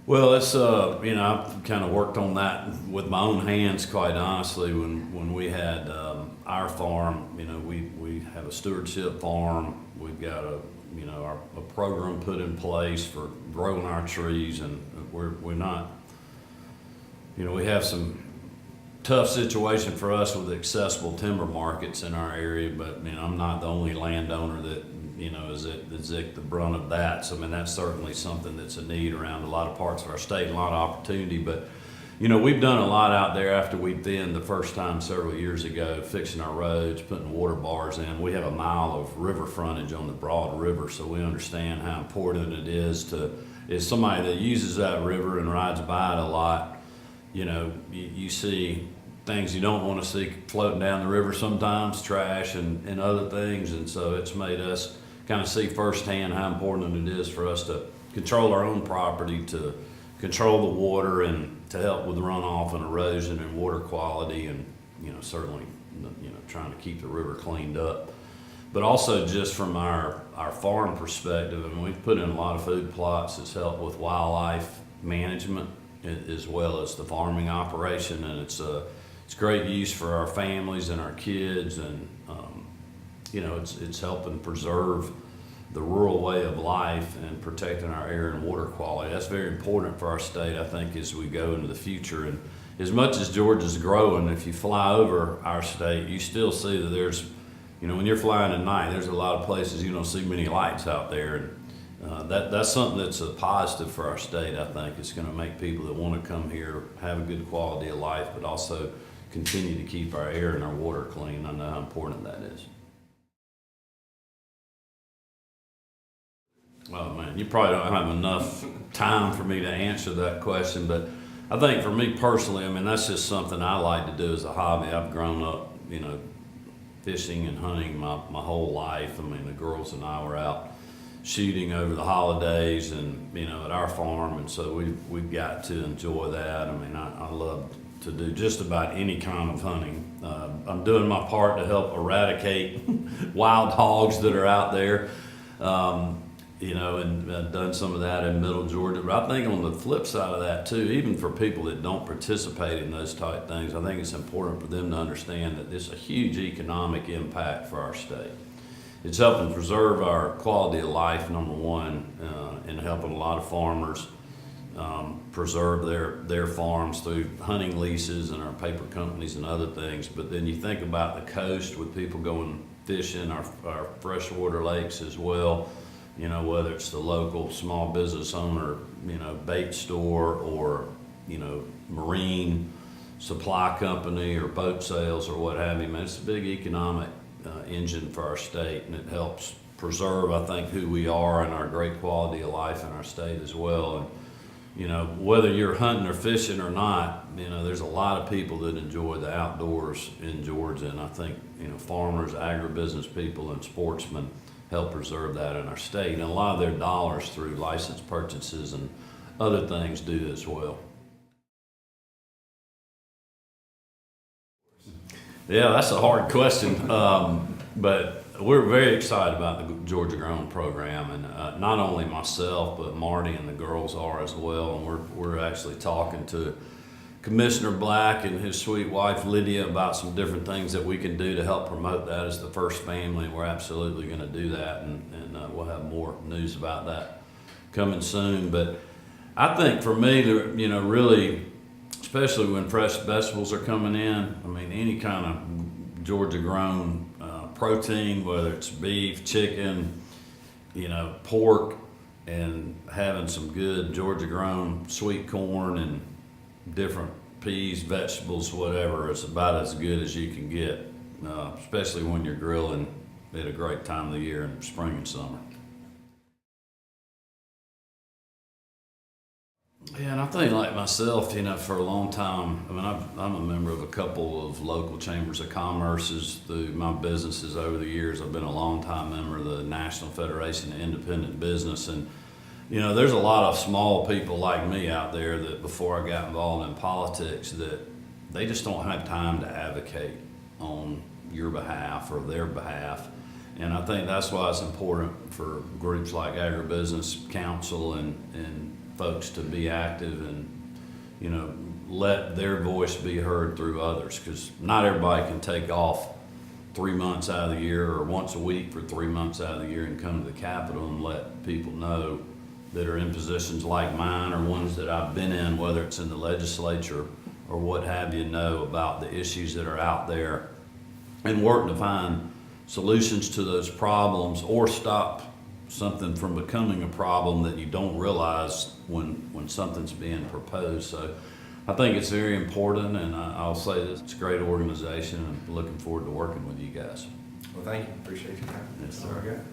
Well, it's I've kind of worked on that with my own hands, quite honestly. When we had our farm, we have a stewardship farm. We've got a program put in place for growing our trees, and we're not, we have some tough situation for us with accessible timber markets in our area, but I'm not the only landowner that is at the brunt of that. So that's certainly something that's a need around a lot of parts of our state, a lot of opportunity. But we've done a lot out there after we thinned the first time several years ago, fixing our roads, putting water bars in. We have a mile of river frontage on the Broad River, so we understand how important it is as somebody that uses that river and rides by it a lot. You see things you don't want to see floating down the river sometimes, trash and other things. And so it's made us kind of see firsthand how important it is for us to control our own property, to control the water, and to help with runoff and erosion and water quality, and certainly trying to keep the river cleaned up. But also just from our farm perspective, and we've put in a lot of food plots that's helped with wildlife management as well as the farming operation, and it's great use for our families and our kids, and it's helping preserve the rural way of life and protecting our air and water quality. That's very important for our state, I think, as we go into the future. And as much as Georgia's growing, if you fly over our state, you still see that there's, when you're flying at night, there's a lot of places you don't see many lights out there. And that's something that's a positive for our state. I think it's going to make people that want to come here have a good quality of life, but also continue to keep our air and our water clean. I know how important that is. Oh man, you probably don't have enough time for me to answer that question, but I think for me personally, that's just something I like to do as a hobby. I've grown up, fishing and hunting my whole life. The girls and I were out shooting over the holidays and, at our farm, and so we've got to enjoy that. I love to do just about any kind of hunting. I'm doing my part to help eradicate wild hogs that are out there. And I've done some of that in Middle Georgia. But I think on the flip side of that too, even for people that don't participate in those type things, I think it's important for them to understand that there's a huge economic impact for our state. It's helping preserve our quality of life, number one, and helping a lot of farmers preserve their farms through hunting leases and our paper companies and other things. But then you think about the coast with people going fishing, our freshwater lakes as well. Whether it's the local small business owner, bait store, or, marine supply company or boat sales or what have you. It's a big economic engine for our state, and it helps preserve, I think, who we are and our great quality of life in our state as well. And, whether you're hunting or fishing or not, there's a lot of people that enjoy the outdoors in Georgia, and I think, farmers, agribusiness people, and sportsmen help preserve that in our state, and a lot of their dollars through license purchases and other things do as well. Yeah, that's a hard question, but we're very excited about the Georgia Grown program, and not only myself, but Marty and the girls are as well. And we're actually talking to Commissioner Black and his sweet wife Lydia about some different things that we can do to help promote that as the first family. We're absolutely going to do that, and we'll have more news about that coming soon. But I think for me, really, especially when fresh vegetables are coming in, any kind of Georgia grown protein, whether it's beef, chicken, pork, and having some good Georgia grown sweet corn and different peas, vegetables, whatever, it's about as good as you can get, especially when you're grilling at a great time of the year in spring and summer. Yeah, and I think like myself, for a long time, I'm a member of a couple of local chambers of commerces through my businesses over the years. I've been a long time member of the National Federation of Independent Business, and there's a lot of small people like me out there that before I got involved in politics, that they just don't have time to advocate on your behalf or their behalf. And I think that's why it's important for groups like Agribusiness Council and folks to be active and, you know, let their voice be heard through others, because not everybody can take off 3 months out of the year or once a week for 3 months out of the year and come to the Capitol and let people know that are in positions like mine or ones that I've been in, whether it's in the legislature or what have you, know about the issues that are out there and work to find solutions to those problems or stop something from becoming a problem that you don't realize when something's being proposed. So I think it's very important, and I'll say this, it's a great organization, and I'm looking forward to working with you guys. Well, thank you. Appreciate your time. Yes, That's all I sir. got.